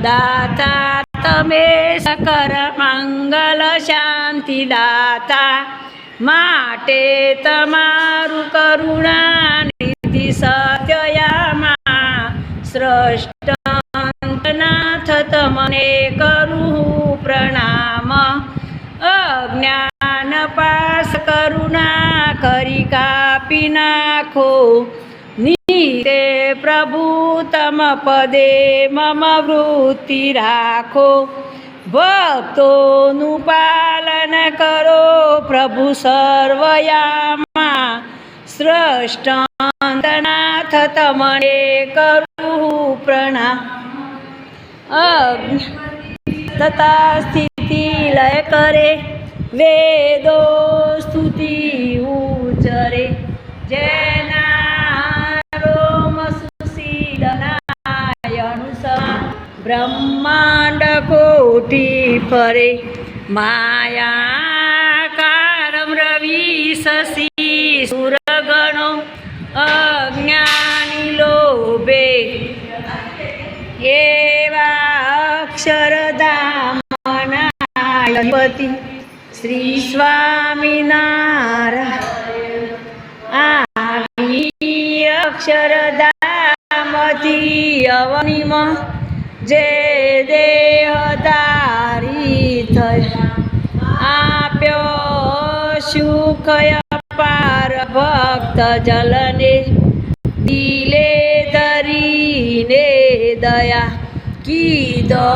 દાતા તમે સકર મંગલ શાંતિ દાતા, માટે તમારું કરુણા નિધિ સત્યયામાં. સ્રષ્ટનાથ તમને કરું પ્રણામ, અજ્ઞાન પાસ કરુણા કરી કાપી નાખો. નીતે પ્રભુ તમ પદે મમ વૃત્તિ રાખો, ભક્તોનું પાલન કરો પ્રભુ સર્વયામાં. સ્રષ્ટનાથ તમને કરું પ્રણામ, તથા સ્થિતિ લય કરે વેદો સ્તુતિ ઉચરે. જેના રોમ સુશીલનાય અનુસર બ્રહ્માંડ કોટી ફરે. માયાકારમ રવિ શશી સુરગણો, અજ્ઞાની લોભે એવા અક્ષરધામનાયપતિ. શ્રી સ્વામિનારાયણ આવી અક્ષરધામથી અવનીમાં, જે દેહધારી થયા આપ્યો સુખ અપાર ભક્ત જલને. દિલે ધરીને દયા કીધો